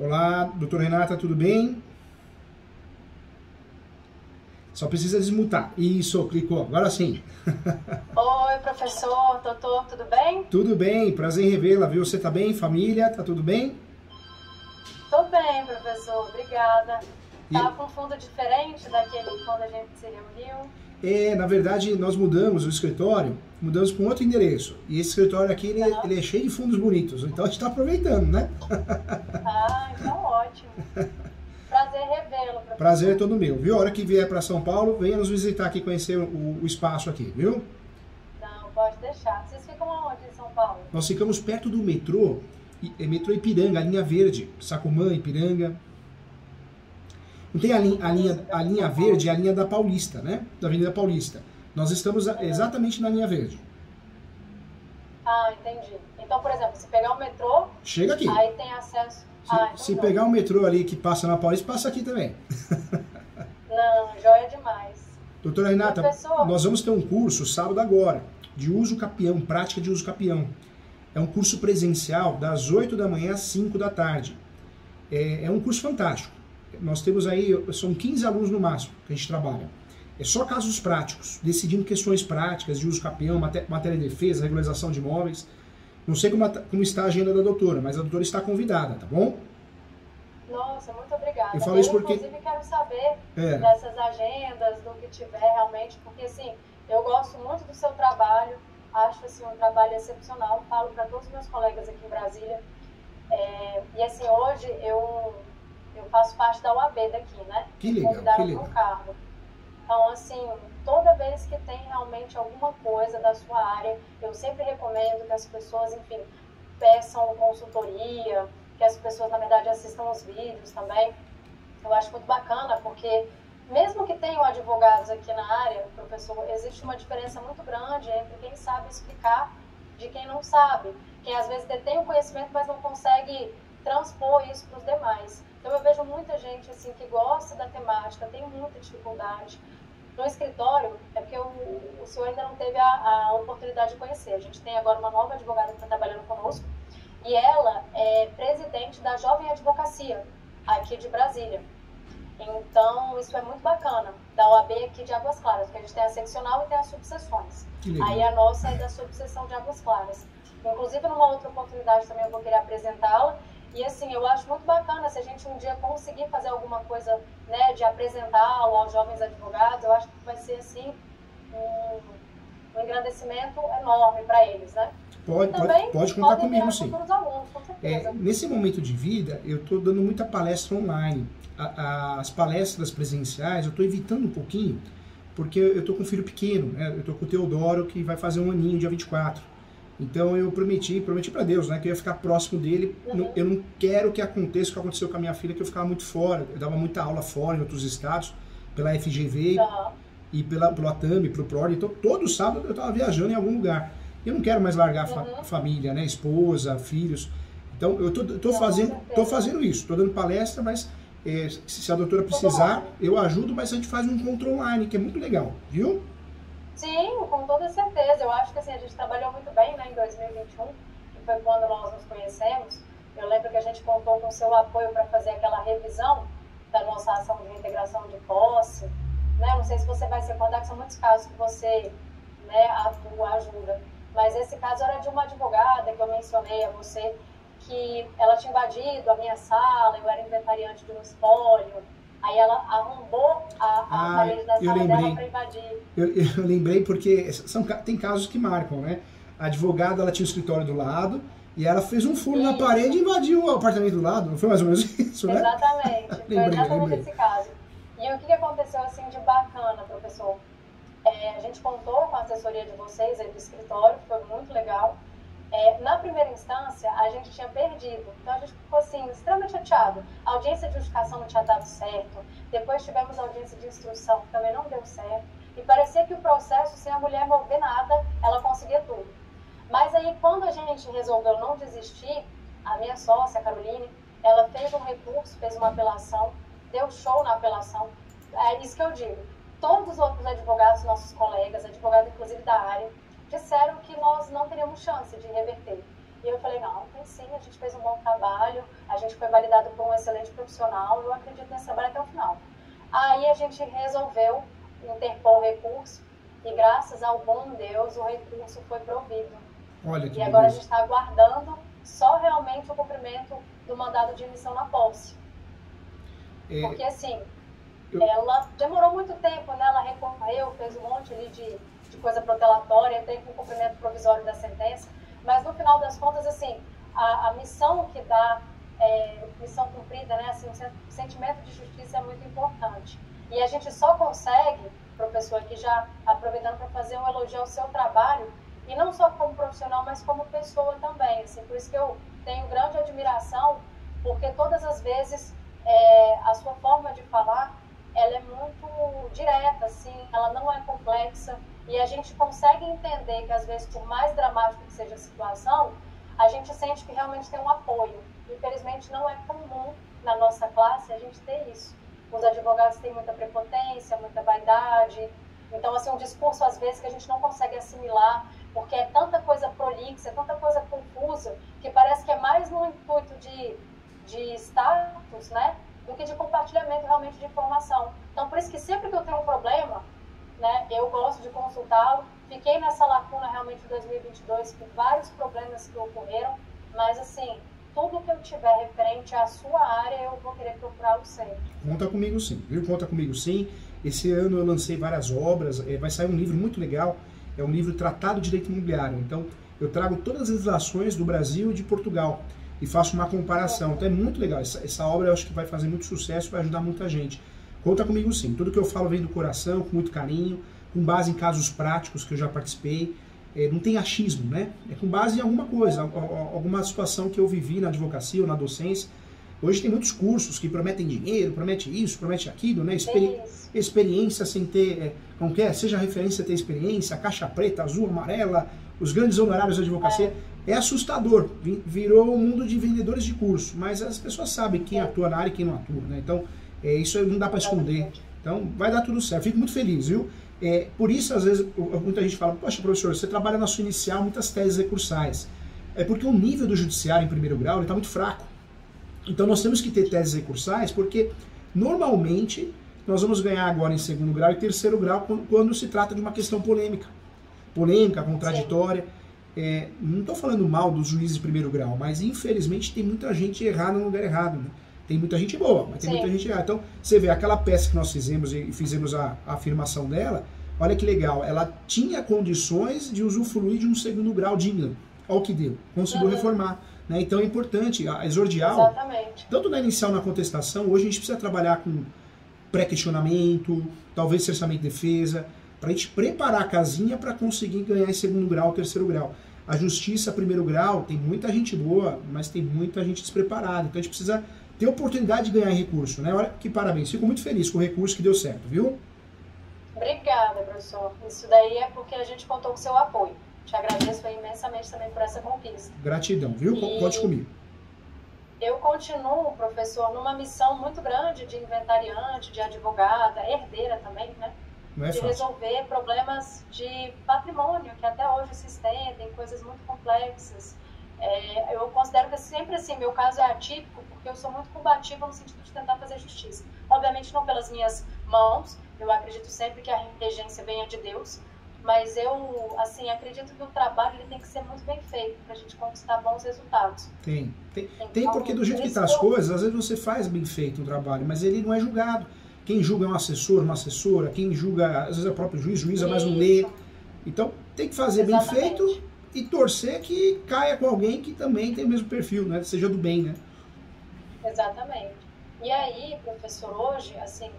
Olá, doutora Renata, tudo bem? Só precisa desmutar. Isso, clicou. Agora sim. Oi, professor, doutor, tudo bem? Tudo bem, prazer em revê-la, viu? Você tá bem? Família, tá tudo bem? Tô bem, professor, obrigada. E, Tá com um fundo diferente daquele quando a gente se reuniu? na verdade, nós mudamos o escritório, mudamos para um outro endereço. E esse escritório aqui, ele é cheio de fundos bonitos, então a gente tá aproveitando, né? Ah, então ótimo. Prazer revê-lo, professor. Prazer é todo meu, viu? A hora que vier para São Paulo, venha nos visitar aqui, conhecer o espaço aqui, viu? Não, pode deixar. Vocês ficam aonde em São Paulo? Nós ficamos perto do metrô, metrô Ipiranga, a linha verde, Sacomã, Ipiranga. Não tem a linha verde, é a linha da Paulista, né? Da Avenida Paulista. Nós estamos exatamente na linha verde. Ah, entendi. Então, por exemplo, se pegar o metrô, Chega aqui. aí tem acesso... Se pegar o metrô ali que passa na Paulista, passa aqui também. Não, joia demais. Doutora Renata, Professor, nós vamos ter um curso sábado agora, de uso capião, prática de uso capião. É um curso presencial das 8 da manhã às 5 da tarde. É um curso fantástico. Nós temos aí, são 15 alunos no máximo que a gente trabalha. É só casos práticos, decidindo questões práticas de uso capião, matéria de defesa, regularização de imóveis. Não sei como está a agenda da doutora, mas a doutora está convidada, tá bom? nossa, muito obrigada. Eu falei isso porque... inclusive, quero saber dessas agendas, do que tiver realmente, porque, assim, eu gosto muito do seu trabalho, acho, assim, um trabalho excepcional, falo para todos os meus colegas aqui em Brasília, e, assim, hoje eu faço parte da UAB daqui, né? Que legal, convidaram que legal. para um cargo. Então, assim, toda vez que tem realmente alguma coisa da sua área, eu sempre recomendo que as pessoas, enfim, peçam consultoria, que as pessoas, na verdade, assistam os vídeos também. Eu acho muito bacana, porque mesmo que tenham advogados aqui na área, professor, existe uma diferença muito grande entre quem sabe explicar de quem não sabe. Quem às vezes detém o conhecimento, mas não consegue transpor isso para os demais. Então eu vejo muita gente assim que gosta da temática, tem muita dificuldade. No escritório, é porque o senhor ainda não teve a oportunidade de conhecer. A gente tem agora uma nova advogada que está trabalhando conosco, e ela é presidente da Jovem Advocacia, aqui de Brasília. Então, isso é muito bacana, da OAB aqui de Águas Claras, porque a gente tem a seccional e tem as subseções. Aí a nossa é da subseção de Águas Claras. Inclusive, numa outra oportunidade também eu vou querer apresentá-la. E assim, eu acho muito bacana se a gente um dia conseguir fazer alguma coisa, né, de apresentá-lo aos jovens advogados. Eu acho que vai ser, assim, um engrandecimento enorme para eles, né? Pode contar comigo, sim. Alunos, com certeza. Nesse momento de vida, eu estou dando muita palestra online. As palestras presenciais, eu estou evitando um pouquinho, porque eu estou com um filho pequeno, né? Eu estou com o Teodoro, que vai fazer um aninho, dia 24. Então eu prometi para Deus, né, que eu ia ficar próximo dele. Eu não quero que aconteça o que aconteceu com a minha filha, que eu ficava muito fora. Eu dava muita aula fora, em outros estados, pela FGV e pelo ATAMI, pelo PROD. Então todo sábado eu estava viajando em algum lugar. Eu não quero mais largar a família, né, esposa, filhos. Então eu tô fazendo isso, estou dando palestra, mas se a doutora precisar, eu ajudo, mas a gente faz um encontro online, que é muito legal, viu? Sim, com toda certeza. Eu acho que assim, a gente trabalhou muito bem, né, em 2021, que foi quando nós nos conhecemos. Eu lembro que a gente contou com o seu apoio para fazer aquela revisão da nossa ação de reintegração de posse. Né? Não sei se você vai se recordar, que são muitos casos que você, né, ajuda. Mas esse caso era de uma advogada que eu mencionei a você, que ela tinha invadido a minha sala, eu era inventariante de um espólio. Aí ela arrombou a parede da sala dela para invadir. Eu lembrei porque tem casos que marcam, né? A advogada, ela tinha o escritório do lado e ela fez um furo na parede e invadiu o apartamento do lado. Não foi mais ou menos isso, né? Exatamente. Foi exatamente esse caso. E o que aconteceu assim de bacana, professor? A gente contou com a assessoria de vocês aí do escritório, que foi muito legal. Na primeira instância, a gente tinha perdido. Então, a gente ficou, assim, extremamente chateado. A audiência de justificação não tinha dado certo. Depois tivemos a audiência de instrução, que também não deu certo. E parecia que o processo, sem a mulher mover nada, ela conseguia tudo. Mas aí, quando a gente resolveu não desistir, a minha sócia, a Caroline, ela fez um recurso, fez uma apelação, deu show na apelação. É isso que eu digo. Todos os outros advogados, nossos colegas, advogados inclusive da área, disseram que nós não teríamos chance de reverter. E eu falei, não, tem sim, a gente fez um bom trabalho, a gente foi validado por um excelente profissional, eu acredito nesse trabalho até o final. Aí a gente resolveu interpor o recurso e graças ao bom Deus o recurso foi provido. Olha que e agora beleza. A gente está aguardando só realmente o cumprimento do mandado de emissão na posse. Porque assim, ela demorou muito tempo, né? Ela recorreu, fez um monte ali de coisa protelatória, teve um cumprimento provisório da sentença, mas no final das contas, assim, a missão que dá, missão cumprida, né? Assim, o sentimento de justiça é muito importante. E a gente só consegue, professor, aqui já aproveitando para fazer um elogio ao seu trabalho, e não só como profissional, mas como pessoa também, assim, por isso que eu tenho grande admiração, porque todas as vezes a sua forma de falar, ela é muito direta, assim, ela não é complexa, e a gente consegue entender que às vezes, por mais dramático que seja a situação, a gente sente que realmente tem um apoio. Infelizmente não é comum na nossa classe a gente ter isso. Os advogados têm muita prepotência, muita vaidade, então assim, um discurso às vezes que a gente não consegue assimilar, porque é tanta coisa prolixa, é tanta coisa confusa, que parece que é mais no intuito de status, né, do que de compartilhamento realmente de informação. Então, por isso que sempre que eu tenho um problema, né, eu gosto de consultá-lo. Fiquei nessa lacuna realmente em 2022, com vários problemas que ocorreram, mas assim, tudo que eu tiver referente à sua área, eu vou querer procurá-lo sempre. Conta comigo sim, viu? Conta comigo sim. Esse ano eu lancei várias obras, vai sair um livro muito legal, é um livro Tratado de Direito Imobiliário. Então, eu trago todas as legislações do Brasil e de Portugal e faço uma comparação. Então é muito legal. Essa obra eu acho que vai fazer muito sucesso, vai ajudar muita gente. Conta comigo sim. Tudo que eu falo vem do coração, com muito carinho, com base em casos práticos que eu já participei. Não tem achismo, né? É com base em alguma coisa, alguma situação que eu vivi na advocacia ou na docência. Hoje tem muitos cursos que prometem dinheiro, promete isso, promete aquilo, né? Experiência sem ter, como que é? Seja referência ter experiência, caixa preta, azul, amarela, os grandes honorários da advocacia. É assustador, virou um mundo de vendedores de curso, mas as pessoas sabem quem atua na área e quem não atua, né? Então, isso não dá para esconder. Então, vai dar tudo certo. Fico muito feliz, viu? Por isso, às vezes, muita gente fala, poxa, professor, você trabalha na sua inicial muitas teses recursais. É porque o nível do judiciário em primeiro grau está muito fraco. Então, nós temos que ter teses recursais, porque, normalmente, nós vamos ganhar agora em segundo grau e terceiro grau quando se trata de uma questão polêmica. Polêmica, contraditória. Não estou falando mal dos juízes de primeiro grau, mas, infelizmente, tem muita gente errada no lugar errado, né? Tem muita gente boa, mas tem muita gente errada. Então, você vê, aquela peça que nós fizemos e fizemos a afirmação dela, olha que legal, ela tinha condições de usufruir de um segundo grau digno. Olha o que deu, conseguiu reformar. Né? Então é importante, a exordial, exatamente, tanto na inicial na contestação, hoje a gente precisa trabalhar com pré-questionamento, talvez cerceamento de defesa, para a gente preparar a casinha para conseguir ganhar em segundo grau, terceiro grau. A justiça, primeiro grau, tem muita gente boa, mas tem muita gente despreparada. Então a gente precisa ter oportunidade de ganhar em recurso, né? Olha que parabéns, fico muito feliz com o recurso que deu certo, viu? Obrigada, professor. Isso daí é porque a gente contou com o seu apoio. Te agradeço imensamente também por essa conquista. Gratidão, viu? Conte comigo. Eu continuo, professor, numa missão muito grande de inventariante, de advogada, herdeira também, né? Não é de fácil. Resolver problemas de patrimônio que até hoje se estendem, coisas muito complexas. Eu considero que sempre assim, meu caso é atípico, porque eu sou muito combativa no sentido de tentar fazer justiça. Obviamente não pelas minhas mãos, eu acredito sempre que a regência venha de Deus, mas eu, assim, acredito que o trabalho ele tem que ser muito bem feito para a gente conquistar bons resultados. Tem porque do jeito que tá as coisas, às vezes você faz bem feito um trabalho, mas ele não é julgado. Quem julga é um assessor, uma assessora, quem julga, às vezes é o próprio juiz, mas não lê. Então tem que fazer bem feito e torcer que caia com alguém que também tem o mesmo perfil, né? Seja do bem, né? Exatamente. E aí, professor, hoje, assim,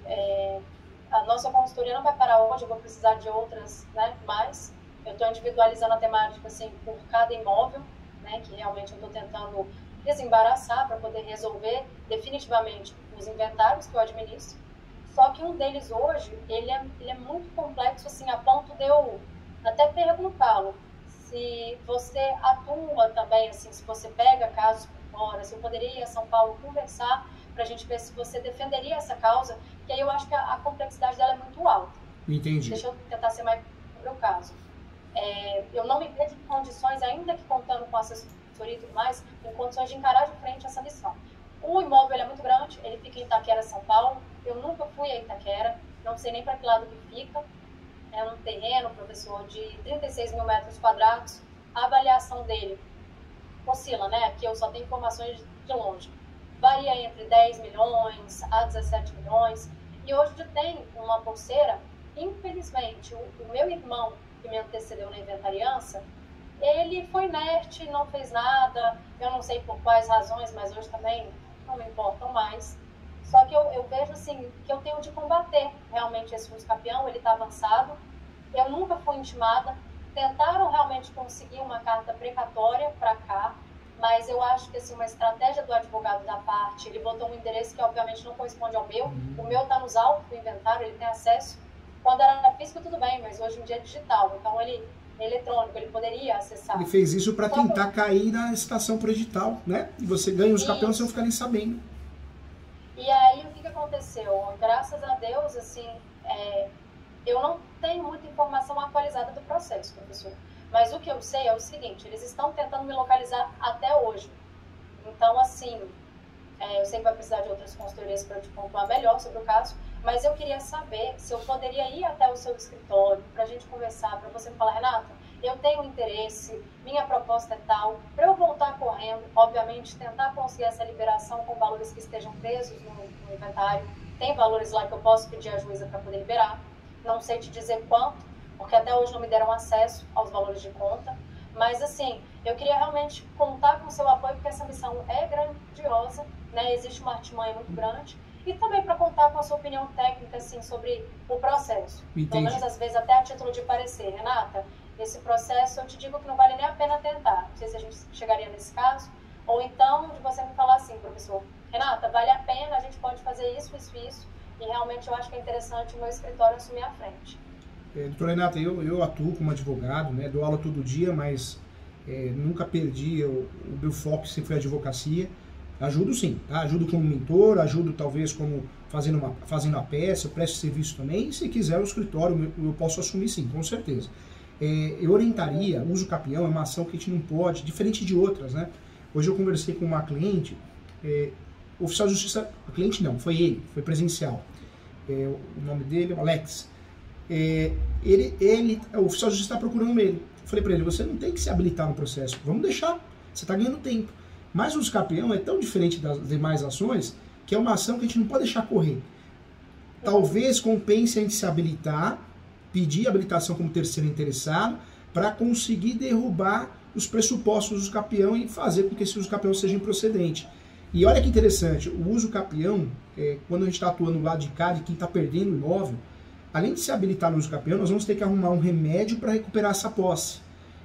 a nossa consultoria não vai parar hoje, eu vou precisar de outras, né? Mas eu estou individualizando a temática, assim, por cada imóvel, né? Que realmente eu estou tentando desembaraçar para poder resolver definitivamente os inventários que eu administro. Só que um deles hoje, ele é muito complexo, assim, a ponto de eu até perguntá-lo se você atua também, assim, se você pega casos por fora, se eu poderia ir a São Paulo conversar para a gente ver se você defenderia essa causa, que aí eu acho que a complexidade dela é muito alta. Entendi. Deixa eu tentar ser mais sobre o caso. Eu não me vejo em condições, ainda que contando com assessoria consultoria e tudo mais, em condições de encarar de frente essa missão. O imóvel é muito grande, ele fica em Itaquera, São Paulo. Eu nunca fui a Itaquera, não sei nem para que lado que fica. É um terreno, professor, de 36 mil metros quadrados. A avaliação dele oscila, né? Aqui eu só tenho informações de longe. Varia entre 10 milhões a 17 milhões. E hoje tem uma pulseira, infelizmente, o meu irmão, que me antecedeu na inventariança, ele foi inerte, não fez nada, eu não sei por quais razões, mas hoje também não me importam mais. Só que eu vejo assim, que eu tenho de combater realmente esse usucapião, ele está avançado, eu nunca fui intimada, tentaram realmente conseguir uma carta precatória para cá, mas eu acho que assim, uma estratégia do advogado da parte, ele botou um endereço que obviamente não corresponde ao meu, o meu está nos autos do inventário, ele tem acesso. Quando era físico tudo bem, mas hoje em dia é digital, então ele é eletrônico, ele poderia acessar. Ele fez isso para tentar cair na licitação por edital, né? E você ganha os campeões sem ficar nem sabendo. E aí o que aconteceu? Graças a Deus, assim, eu não tenho muita informação atualizada do processo, professor. Mas o que eu sei é o seguinte, eles estão tentando me localizar até hoje. Então, assim, eu sei que vai precisar de outras consultorias para te pontuar melhor sobre o caso, mas eu queria saber se eu poderia ir até o seu escritório para a gente conversar, para você me falar, Renata, eu tenho interesse, minha proposta é tal, para eu voltar correndo, obviamente, tentar conseguir essa liberação com valores que estejam presos no inventário. Tem valores lá que eu posso pedir à juíza para poder liberar. Não sei te dizer quanto, porque até hoje não me deram acesso aos valores de conta. Mas, assim, eu queria realmente contar com o seu apoio, porque essa missão é grandiosa, né? Existe uma artimanha muito grande. E também para contar com a sua opinião técnica, assim, sobre o processo. Entendi. Pelo menos, às vezes, até a título de parecer. Renata, esse processo, eu te digo que não vale nem a pena tentar. Não sei se a gente chegaria nesse caso. Ou então, de você me falar assim, professor, Renata, vale a pena, a gente pode fazer isso, isso, isso. E realmente eu acho que é interessante o meu escritório assumir a frente. Doutora Renata, eu atuo como advogado, né? Dou aula todo dia, mas nunca perdi o meu foco, sempre foi a advocacia. Ajudo sim, tá? Ajudo como mentor, ajudo talvez como fazendo a peça, eu presto serviço também. E se quiser o escritório, eu posso assumir sim, com certeza. Eu orientaria, o uso capião é uma ação que a gente não pode, diferente de outras, né? Hoje eu conversei com uma cliente, o oficial de justiça, a cliente não, foi ele, foi presencial. O nome dele é Alex. O oficial de justiça está procurando ele. Eu falei para ele, você não tem que se habilitar no processo, vamos deixar, você está ganhando tempo. Mas o uso capião é tão diferente das demais ações, que é uma ação que a gente não pode deixar correr. Talvez compense a gente se habilitar, pedir habilitação como terceiro interessado, para conseguir derrubar os pressupostos do uso capião e fazer com que esse uso capião seja improcedente. E olha que interessante, o uso capião, quando a gente está atuando do lado de cá, de quem está perdendo o imóvel, além de se habilitar no uso capião, nós vamos ter que arrumar um remédio para recuperar essa posse.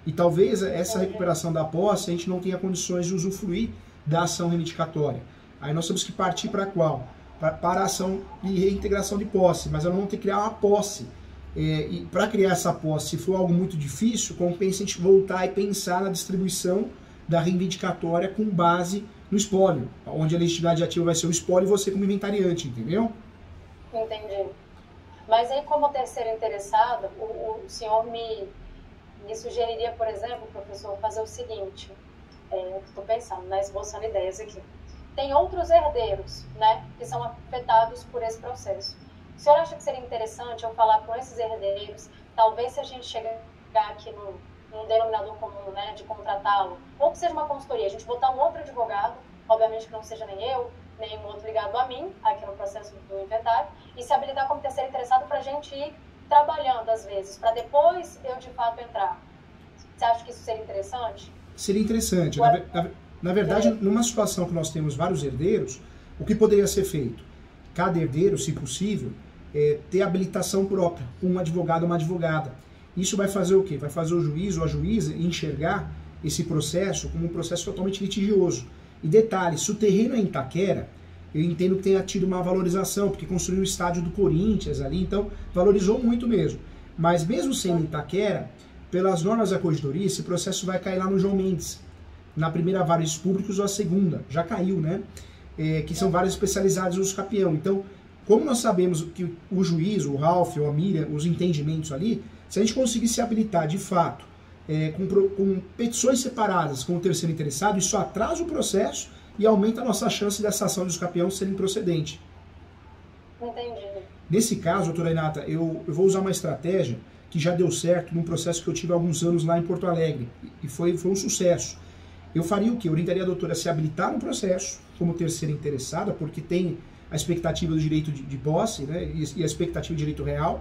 E talvez essa recuperação da posse a gente não tenha condições de usufruir da ação reivindicatória. Aí nós temos que partir para qual? Para a ação de reintegração de posse, mas nós vamos ter que criar uma posse. E para criar essa posse, se for algo muito difícil, compensa a gente voltar e pensar na distribuição da reivindicatória com base no espólio, onde a legitimidade ativa vai ser o espólio e você como inventariante, entendeu? Entendi. Mas aí, como terceiro interessado, o senhor me sugeriria, por exemplo, professor, fazer o seguinte, estou pensando, né, esboçando ideias aqui. Tem outros herdeiros, né, que são afetados por esse processo. O senhor acha que seria interessante eu falar com esses herdeiros, talvez se a gente chegar aqui num denominador comum, né, de contratá-lo, ou que seja uma consultoria, a gente botar um outro advogado, obviamente que não seja nem eu, nem um outro ligado a mim, aqui no processo do inventário, e se habilitar como terceiro interessado para a gente ir trabalhando, às vezes, para depois eu, de fato, entrar. Você acha que isso seria interessante? Seria interessante. Na verdade, numa situação que nós temos vários herdeiros, o que poderia ser feito? Cada herdeiro, se possível, ter habilitação própria, um advogado ou uma advogada. Isso vai fazer o quê? Vai fazer o juiz ou a juíza enxergar esse processo como um processo totalmente litigioso. E detalhe, se o terreno é em Itaquera, eu entendo que tenha tido uma valorização, porque construiu o estádio do Corinthians ali, então valorizou muito mesmo. Mas mesmo sendo em Itaquera, pelas normas da corregedoria, esse processo vai cair lá no João Mendes, na primeira vara dos públicos ou a segunda, já caiu, né? Que são várias especializadas no uso capião. Então, como nós sabemos que o juiz, o Ralph ou a Miriam, os entendimentos ali, se a gente conseguir se habilitar de fato com petições separadas com o terceiro interessado, isso atrasa o processo e aumenta a nossa chance dessa ação de usucapião ser improcedente. Entendi. Nesse caso, doutora Renata, eu vou usar uma estratégia que já deu certo num processo que eu tive há alguns anos lá em Porto Alegre, e foi um sucesso. Eu faria o quê? Eu orientaria a doutora a se habilitar no processo como terceira interessada, porque tem a expectativa do direito de posse, né, e a expectativa de direito real,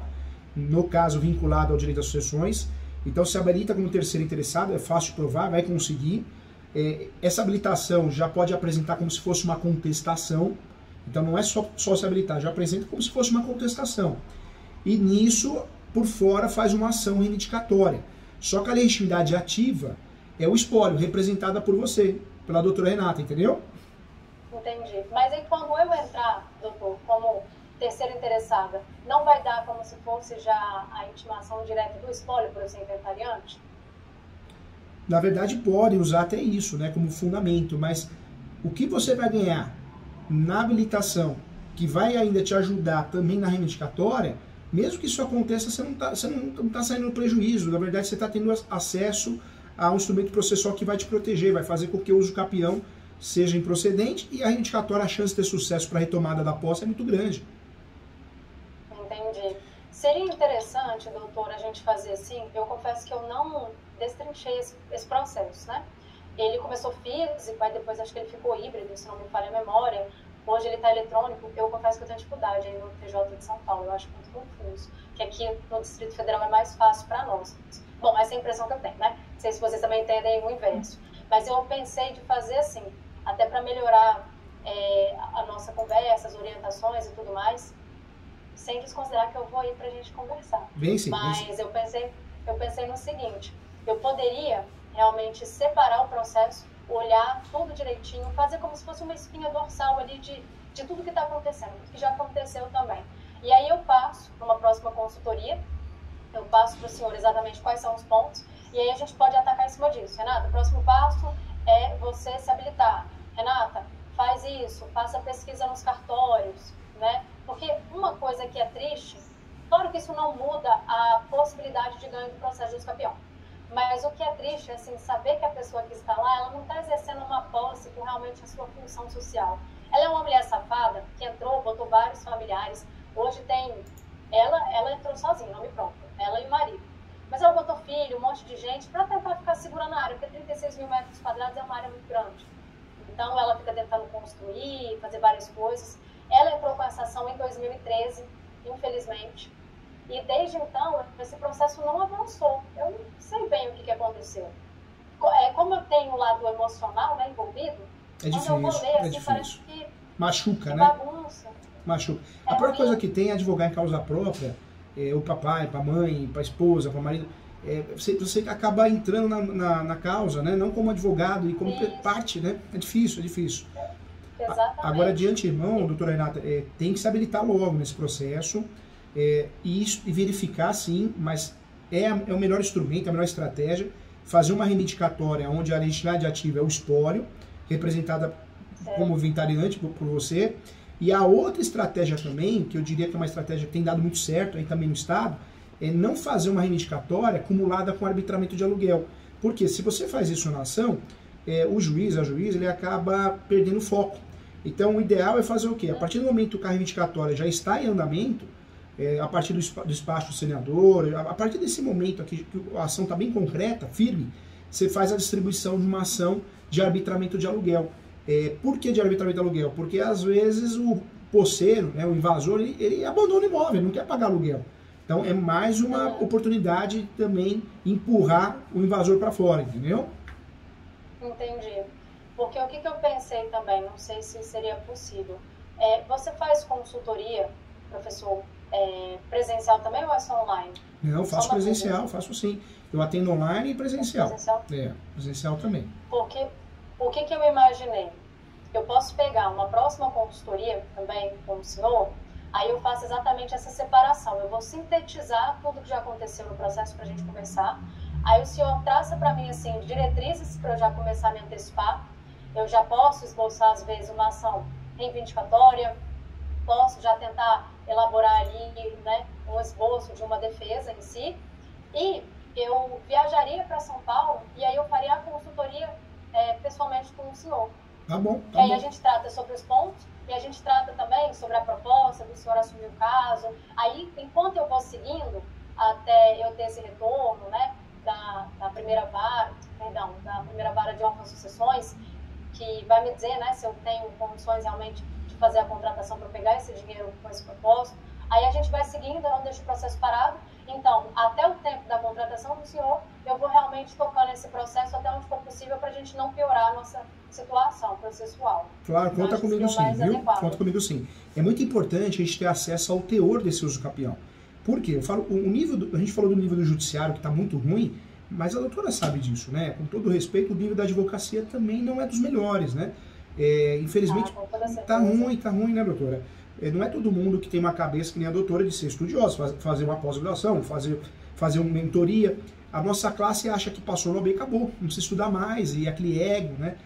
no caso vinculado ao direito das sucessões. Então se habilita como terceira interessada, é fácil de provar, vai conseguir. Essa habilitação já pode apresentar como se fosse uma contestação, então não é só se habilitar, já apresenta como se fosse uma contestação. E nisso, por fora, faz uma ação reivindicatória. Só que a legitimidade ativa é o espólio, representada por você, pela doutora Renata, entendeu? Entendi. Mas aí quando eu entrar, doutor, como terceira interessada, não vai dar como se fosse já a intimação direta do espólio por eu ser inventariante? Na verdade, podem usar até isso, né, como fundamento, mas o que você vai ganhar na habilitação, que vai ainda te ajudar também na reivindicatória, mesmo que isso aconteça, você não tá saindo no prejuízo. Na verdade, você está tendo acesso a um instrumento processual que vai te proteger, vai fazer com que o usucapião seja improcedente e a reivindicatória, a chance de ter sucesso para a retomada da posse é muito grande. Entendi. Seria interessante, doutor, a gente fazer assim, eu confesso que eu não destrinchei esse processo, né? Ele começou físico, aí depois acho que ele ficou híbrido, se não me falha a memória. Hoje ele está eletrônico. Eu confesso que eu tenho dificuldade aí no TJ de São Paulo, eu acho muito confuso. Que aqui no Distrito Federal é mais fácil para nós. Bom, essa é a impressão que eu tenho, né? Não sei se vocês também entendem o inverso. Mas eu pensei de fazer assim, até para melhorar a nossa conversa, as orientações e tudo mais, sem desconsiderar que eu vou ir para a gente conversar. Bem sim, mas bem sim. eu pensei no seguinte, eu poderia realmente separar o processo, olhar tudo direitinho, fazer como se fosse uma espinha dorsal ali de tudo que está acontecendo, tudo que já aconteceu também. E aí eu passo para uma próxima consultoria, eu passo para o senhor exatamente quais são os pontos, e aí a gente pode atacar em cima disso. Renata, o próximo passo é você se habilitar. Renata, faz isso, faça pesquisa nos cartórios, né? Porque uma coisa que é triste, claro que isso não muda a possibilidade de ganho do processo de usucapião. Mas o que é triste é assim, saber que a pessoa que está lá, ela não está exercendo uma posse com realmente a sua função social. Ela é uma mulher safada que entrou, botou vários familiares. Hoje tem... Ela entrou sozinha, nome próprio. Ela e o marido. Mas ela botou filho, um monte de gente, para tentar ficar segura na área, porque 36 mil metros quadrados é uma área muito grande. Então ela fica tentando construir, fazer várias coisas. Ela entrou com essa ação em 2013, infelizmente. E desde então, esse processo não avançou. Eu não sei bem o que aconteceu. Como eu tenho o lado emocional, né, envolvido, é difícil, quando eu vou ler, assim, difícil. Parece que machuca, que né? Bagunça. Machuca. A pior coisa que tem é advogar em causa própria, o papai, para a mãe, para a esposa, para o marido. Você acaba entrando na causa, né? Não como advogado e como parte, né? É difícil, é difícil. Exatamente. Agora, de antemão, doutora Renata, tem que se habilitar logo nesse processo e verificar, sim, mas é o melhor instrumento, a melhor estratégia, fazer uma reivindicatória onde a legitimidade ativa é o espólio, representada como inventariante por você. E a outra estratégia também, que eu diria que é uma estratégia que tem dado muito certo aí também no Estado, é não fazer uma reivindicatória acumulada com arbitramento de aluguel. Porque se você faz isso na ação, o juiz, a juíza, ele acaba perdendo foco. Então o ideal é fazer o quê? A partir do momento que a reivindicatória já está em andamento, a partir do despacho do senador, a partir desse momento aqui que a ação está bem concreta, firme, você faz a distribuição de uma ação de arbitramento de aluguel. Por que de arbitramento de aluguel? Porque às vezes o posseiro, né, o invasor, ele abandona o imóvel, ele não quer pagar aluguel. Então é mais uma oportunidade de também empurrar o invasor para fora, entendeu? Entendi. Porque o que eu pensei também, não sei se seria possível, você faz consultoria, professor, presencial também ou é só online? Não, eu faço presencial, faço sim. Eu atendo online e presencial. Presencial? Presencial também. Porque o que eu imaginei? Eu posso pegar uma próxima consultoria também com o senhor, aí eu faço exatamente essa separação. Eu vou sintetizar tudo que já aconteceu no processo para a gente conversar. Aí o senhor traça para mim assim, diretrizes para eu já começar a me antecipar. Eu já posso esboçar, às vezes, uma ação reivindicatória, posso já tentar elaborar ali, né, um esboço de uma defesa em si. E eu viajaria para São Paulo e aí eu faria a consultoria pessoalmente com o senhor. Tá bom, E aí a gente trata sobre os pontos e a gente trata também sobre a proposta do senhor assumir o caso. Aí, enquanto eu vou seguindo até eu ter esse retorno, né, da primeira vara, da primeira vara de honras e sucessões, que vai me dizer, né, se eu tenho condições realmente de fazer a contratação para pegar esse dinheiro com esse propósito. Aí a gente vai seguindo, eu não deixo o processo parado. Então, até o tempo da contratação do senhor, eu vou realmente tocando esse processo até onde for possível para a gente não piorar a nossa situação processual. Claro, conta comigo sim, viu? Conta comigo sim. É muito importante a gente ter acesso ao teor desse uso capião. Por quê? Eu falo, a gente falou do nível do judiciário que está muito ruim, mas a doutora sabe disso, né? Com todo respeito, o nível da advocacia também não é dos melhores, né? Infelizmente, tá ruim, né, doutora? Não é todo mundo que tem uma cabeça que nem a doutora de ser estudioso, fazer uma pós-graduação, fazer uma mentoria. A nossa classe acha que passou no OAB e acabou, não precisa estudar mais, e aquele ego, né?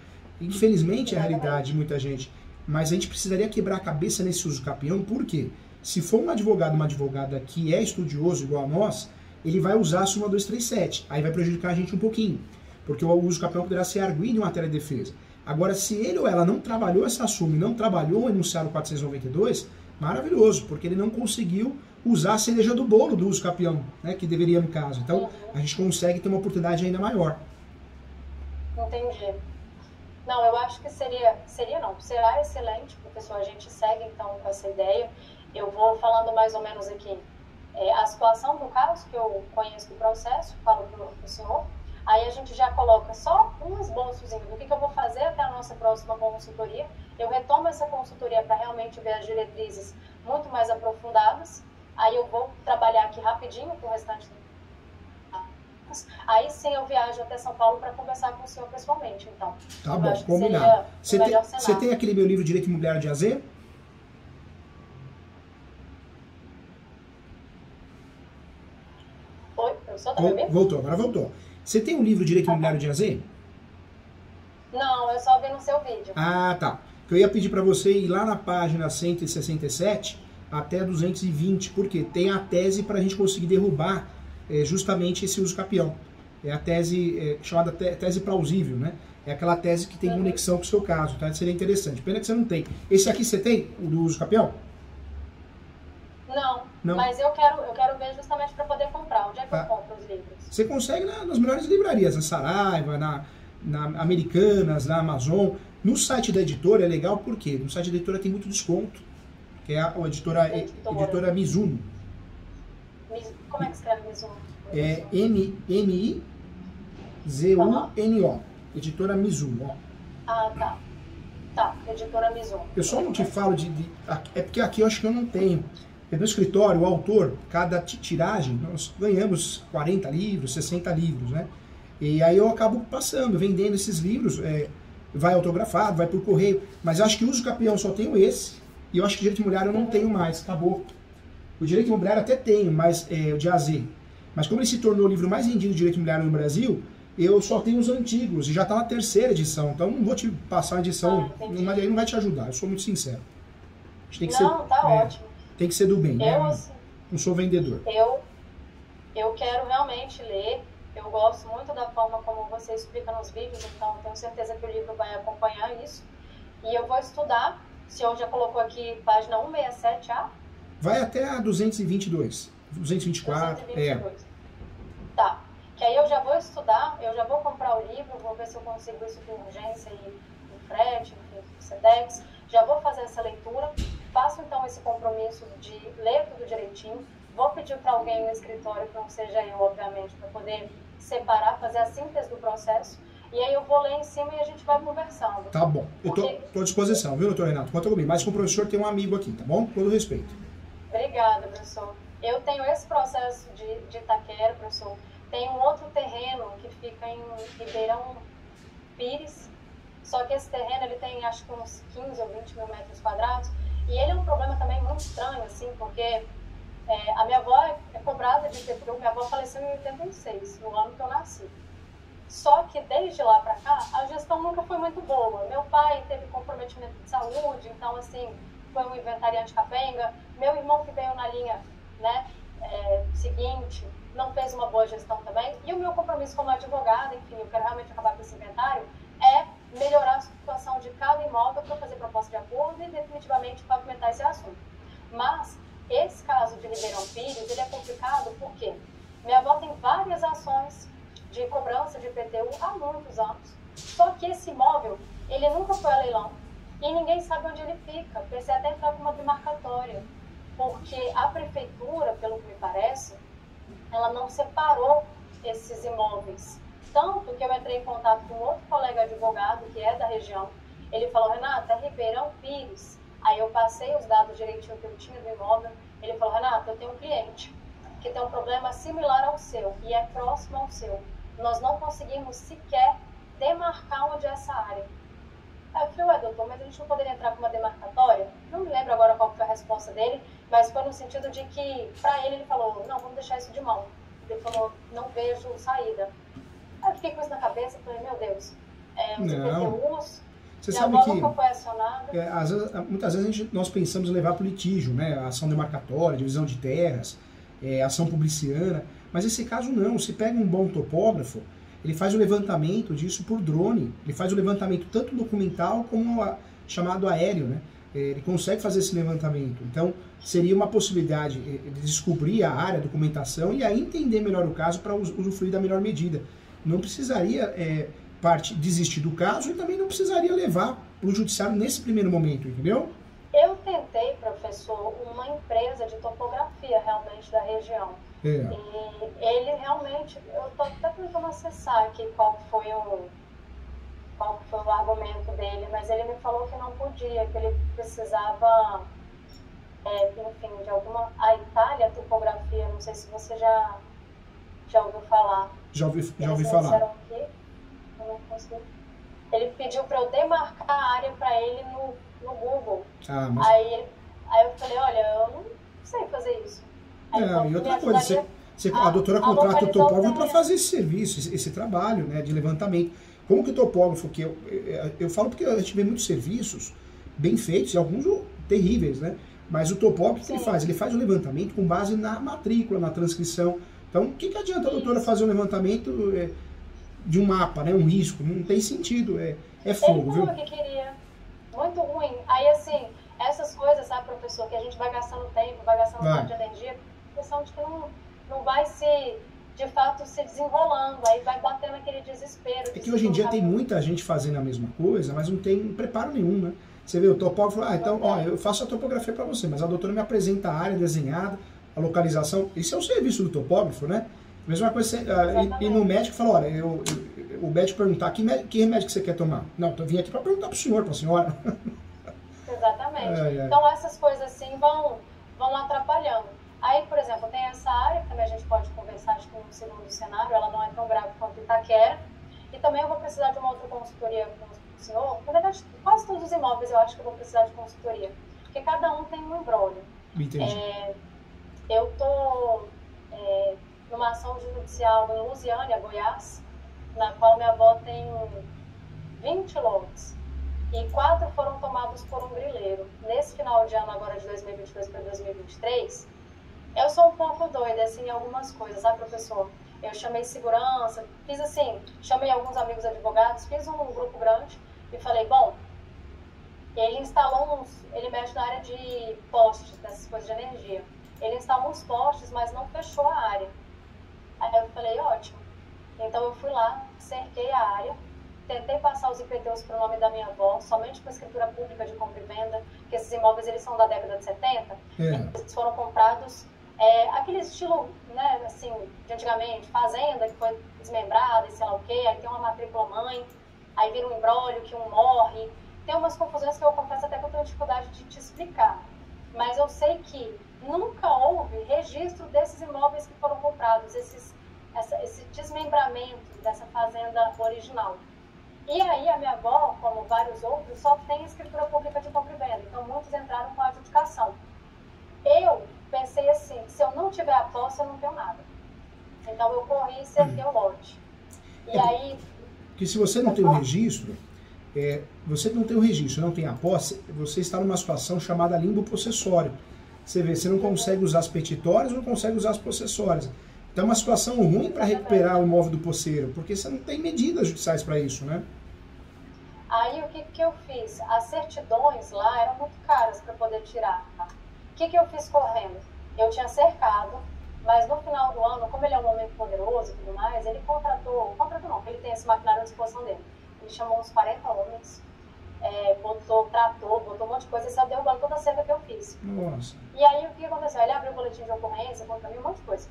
Infelizmente é a realidade de muita gente. Mas a gente precisaria quebrar a cabeça nesse uso capião, por quê? Se for um advogado, uma advogada que é estudioso igual a nós, ele vai usar a súmula 237, aí vai prejudicar a gente um pouquinho, porque o uso capião poderá ser arguido em matéria de defesa. Agora, se ele ou ela não trabalhou essa súmula e não trabalhou o enunciado 492, maravilhoso, porque ele não conseguiu usar a cereja do bolo do uso capião, né, que deveria no caso. Então, a gente consegue ter uma oportunidade ainda maior. Entendi. Não, eu acho que será excelente, professor, a gente segue então com essa ideia. Eu vou falando mais ou menos aqui a situação do caso, que eu conheço do processo, falo para o senhor. Aí a gente já coloca só um esboçozinho do que eu vou fazer até a nossa próxima consultoria. Eu retomo essa consultoria para realmente ver as diretrizes muito mais aprofundadas. Aí eu vou trabalhar aqui rapidinho com o restante do... Aí sim eu viajo até São Paulo para conversar com o senhor pessoalmente, então. Tá bom, combinado. Você tem aquele meu livro Direito Imobiliário de AZ? Oi, professor, tá me ouvindo? Voltou, agora voltou. Você tem um livro Direito Imobiliário de AZ? Não, eu só vi no seu vídeo. Ah, tá. Eu ia pedir para você ir lá na página 167 até 220, porque tem a tese para a gente conseguir derrubar justamente esse uso capião. É a tese chamada tese plausível, né? É aquela tese que tem conexão com o seu caso, tá? Seria interessante. Pena que você não tem. Esse aqui você tem, o do uso capião? Não, mas eu quero ver justamente para poder comprar. Onde é que eu compro os livros? Você consegue nas melhores livrarias, na Saraiva, na Americanas, na Amazon. No site da editora é legal porque no site da editora tem muito desconto, que é a editora Mizuno. Como é que escreve Mizuno? É M-I-Z-U-N-O. Editora Mizuno, ó. Ah, tá. Tá, editora Mizuno. Eu só não te falo é porque aqui eu acho que eu não tenho. No escritório, o autor, cada tiragem, nós ganhamos 40 livros, 60 livros, né? E aí eu acabo passando, vendendo esses livros, vai autografado, vai por correio, mas eu acho que o uso capião só tenho esse, e eu acho que direito imobiliário eu não tenho mais, acabou. O direito imobiliário até tenho, mas o de AZ. Mas como ele se tornou o livro mais vendido de direito imobiliário no Brasil, eu só tenho os antigos, e já está na 3ª edição, então não vou te passar a edição, aí não vai te ajudar, eu sou muito sincero. A gente tem que tá ótimo. Tem que ser do bem, né? Não sou vendedor. Eu quero realmente ler, eu gosto muito da forma como você explica nos vídeos, então tenho certeza que o livro vai acompanhar isso. E eu vou estudar, o senhor já colocou aqui página 167A? Vai até a 222, 224, 222. Tá, que aí eu já vou estudar, eu já vou comprar o livro, vou ver se eu consigo isso com urgência e no frete, enfim, no Sedex, já vou fazer essa leitura. Faço então esse compromisso de ler tudo direitinho. Vou pedir para alguém no escritório, que não seja eu, obviamente, para poder separar, fazer a síntese do processo. E aí eu vou ler em cima e a gente vai conversando. Tá bom. Eu tô à disposição, viu, doutor Renato? Conta comigo. Mas com o professor tem um amigo aqui, tá bom? Com todo respeito. Obrigada, professor. Eu tenho esse processo de Itaquera, professor. Tem um outro terreno que fica em Ribeirão Pires. Só que esse terreno ele tem acho que uns 15 ou 20 mil metros quadrados. E ele é um problema também muito estranho, assim, porque a minha avó é cobrada de IPTU, minha avó faleceu em 86, no ano que eu nasci. Só que desde lá para cá, a gestão nunca foi muito boa. Meu pai teve comprometimento de saúde, então, assim, foi um inventariante capenga. Meu irmão que veio na linha, né, seguinte, não fez uma boa gestão também. E o meu compromisso como advogada, enfim, eu quero realmente acabar com esse inventário, é melhorar a situação de cada imóvel para fazer proposta de acordo e definitivamente pavimentar esse assunto. Mas esse caso de Ribeirão Pires, ele é complicado porque minha avó tem várias ações de cobrança de IPTU há muitos anos, só que esse imóvel, ele nunca foi a leilão e ninguém sabe onde ele fica. Pensei até entrar com uma demarcatória, porque a prefeitura, pelo que me parece, ela não separou esses imóveis. Tanto que eu entrei em contato com outro colega advogado, que é da região, ele falou, Renata, é Ribeirão Pires. Aí eu passei os dados direitinho que eu tinha do imóvel, ele falou, Renata, eu tenho um cliente que tem um problema similar ao seu, e é próximo ao seu. Nós não conseguimos sequer demarcar onde é essa área. Aí eu falei, doutor, mas a gente não poderia entrar com uma demarcatória? Não me lembro agora qual foi a resposta dele, mas foi no sentido de que, para ele falou, não, vamos deixar isso de mão. Ele falou, não vejo saída. Aí eu fiquei com isso na cabeça e falei, meu Deus, os IPTUs, você minha sabe avó que nunca foi acionada. Muitas vezes nós pensamos em levar para o litígio, né? Ação demarcatória, divisão de terras, ação publiciana, mas esse caso não. Se pega um bom topógrafo, ele faz o levantamento disso por drone, ele faz o levantamento tanto documental como chamado aéreo, né? Ele consegue fazer esse levantamento. Então, seria uma possibilidade de descobrir a área, a documentação e aí entender melhor o caso para usufruir da melhor medida. Não precisaria desistir do caso e também não precisaria levar para o judiciário nesse primeiro momento, entendeu? Eu tentei, professor, uma empresa de topografia realmente da região. E ele realmente, eu estou até tentando acessar aqui qual foi o argumento dele, mas ele me falou que não podia, que ele precisava, enfim, de alguma... A Itália Topografia, não sei se você já ouviu falar. Já ouvi falar. Que eu não consegui. Ele pediu para eu demarcar a área para ele no Google. Aí eu falei, olha, eu não sei fazer isso. Aí e outra coisa, a doutora contrata o topógrafo para fazer esse serviço, esse trabalho, né, de levantamento. Como que o topógrafo, que eu falo porque a gente vê muitos serviços bem feitos, e alguns terríveis, né? Mas o topógrafo que ele faz? Ele faz o levantamento com base na matrícula, na transcrição. Então, o que adianta a doutora fazer um levantamento de um mapa, né? Um risco? Não tem sentido, é fogo, viu? Ele falou que queria. Muito ruim. Aí, assim, essas coisas, sabe, professor, que a gente vai gastando tempo, vai gastando tempo de energia, questão de que não vai de fato se desenrolando, aí vai batendo aquele desespero. É que hoje em dia tem muita gente fazendo a mesma coisa, mas não tem preparo nenhum, né? Você vê, o topógrafo, então, eu faço a topografia para você, mas a doutora me apresenta a área desenhada, a localização, isso é o serviço do topógrafo, né? Mesma coisa, e no médico fala, olha, o médico perguntar, que remédio que você quer tomar? Não, eu vim aqui para perguntar para o senhor, para a senhora. Exatamente. Então essas coisas assim vão atrapalhando. Aí, por exemplo, tem essa área, que também a gente pode conversar, acho que no segundo cenário, ela não é tão grave quanto Itaquera. E também eu vou precisar de uma outra consultoria com o senhor. Na verdade, quase todos os imóveis eu acho que eu vou precisar de consultoria. Porque cada um tem um imbróglio. Entendi. Eu estou numa ação judicial em Lusiânia, Goiás, na qual minha avó tem 20 lotes. E 4 foram tomados por um grileiro. Nesse final de ano agora de 2022 para 2023, eu sou um pouco doida, assim, em algumas coisas, sabe, professor? Eu chamei segurança, fiz assim, chamei alguns amigos advogados, fiz um grupo grande e falei, bom, ele instalou ele mexe na área de postes, dessas coisas de energia. Ele instalou uns postes, mas não fechou a área. Aí eu falei, ótimo. Então eu fui lá, cerquei a área, tentei passar os IPTUs para o nome da minha avó, somente com escritura pública de compra e venda, que esses imóveis eles são da década de 70, eles foram comprados aquele estilo, né, assim, de antigamente, fazenda que foi desmembrada e sei lá o quê, aí tem uma matrícula mãe, aí vira um imbróglio que um morre, tem umas confusões que eu confesso até que eu tenho dificuldade de te explicar, mas eu sei que nunca houve registro desses imóveis que foram comprados, esse desmembramento dessa fazenda original. E aí a minha avó, como vários outros, só tem escritura pública de compra e venda, então muitos entraram com a adjudicação. Eu pensei assim, se eu não tiver a posse, eu não tenho nada. Então eu corri e cerquei o lote. E aí... Porque se você não tem o registro, você não tem o registro, não tem a posse, você está numa situação chamada limbo possessório. Você vê, você não consegue usar as petitórias, não consegue usar as possessórias. tá uma situação ruim para recuperar o imóvel do posseiro, porque você não tem medidas judiciais para isso, né? Aí o que eu fiz? As certidões lá eram muito caras para poder tirar. O que eu fiz correndo? Eu tinha cercado, mas no final do ano, como ele é um homem poderoso e tudo mais, ele contratou não, porque ele tem esse maquinário à disposição dele. Ele chamou uns 40 homens, botou trator, botou um monte de coisa e saiu derrubando toda a cerca que eu fiz. Nossa. E aí o que aconteceu? Ele abriu o boletim de ocorrência, contra mim, um monte de coisa.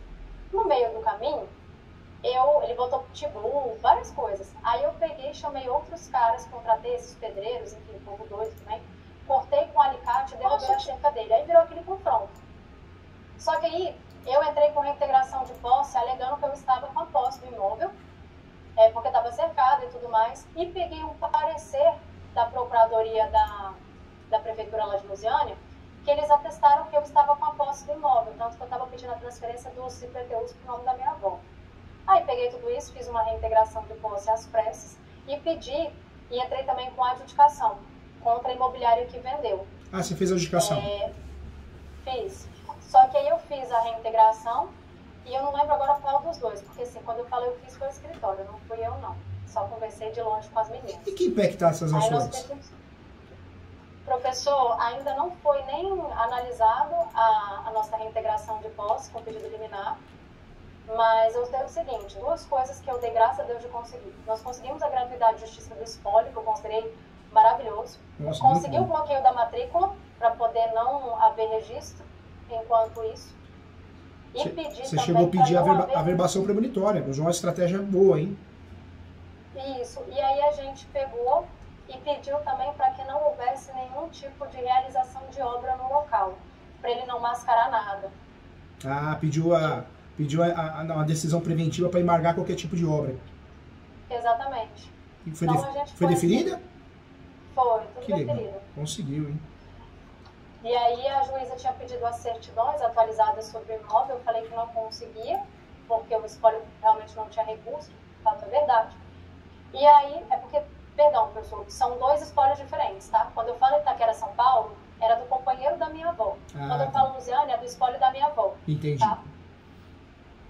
No meio do caminho, ele botou pitbull, várias coisas. Aí eu peguei, chamei outros caras, contratei esses pedreiros, enfim, um povo doido também, cortei com um alicate e derrubei a cerca dele. Aí virou aquele confronto. Só que aí eu entrei com reintegração de posse, alegando que eu estava com a posse do imóvel, porque estava cercado e tudo mais, e peguei um parecer da Procuradoria da Prefeitura lá de Lusiânia, que eles atestaram que eu estava com a posse do imóvel, tanto que eu estava pedindo a transferência dos IPTUs para o nome da minha avó. Aí peguei tudo isso, fiz uma reintegração de posse às pressas e pedi, e entrei também com a adjudicação contra a imobiliária que vendeu. Ah, você fez a adjudicação? Fiz. Só que aí eu fiz a reintegração e eu não lembro agora qual dos dois, porque assim, quando eu falei eu fiz foi o escritório, não fui eu não. Só conversei de longe com as meninas. E que pé que tá essas ações? Professor, ainda não foi nem analisado a nossa reintegração de posse com pedido liminar, mas eu dei o seguinte, duas coisas que eu dei graças a Deus de conseguir. Nós conseguimos a gratuidade de justiça do espólio, que eu considerei maravilhoso. Nossa, consegui o bloqueio da matrícula, para poder não haver registro enquanto isso. E pedi você chegou a pedir a verbação premonitória, usou uma estratégia boa, hein? Isso, e aí a gente pegou e pediu também para que não houvesse nenhum tipo de realização de obra no local, para ele não mascarar nada. Ah, pediu uma decisão preventiva para embargar qualquer tipo de obra. Exatamente. E foi deferida? Assim. Foi, tudo que deferido. Legal. Conseguiu, hein? E aí a juíza tinha pedido as certidões atualizadas sobre o imóvel, eu falei que não conseguia, porque o espólio realmente não tinha recurso, de fato é verdade. E aí, perdão, professor, são dois espólios diferentes, tá? Quando eu falo Itaquera, São Paulo, era do companheiro da minha avó. Quando eu falo Lusiânia, é do espólio da minha avó. Entendi. Tá?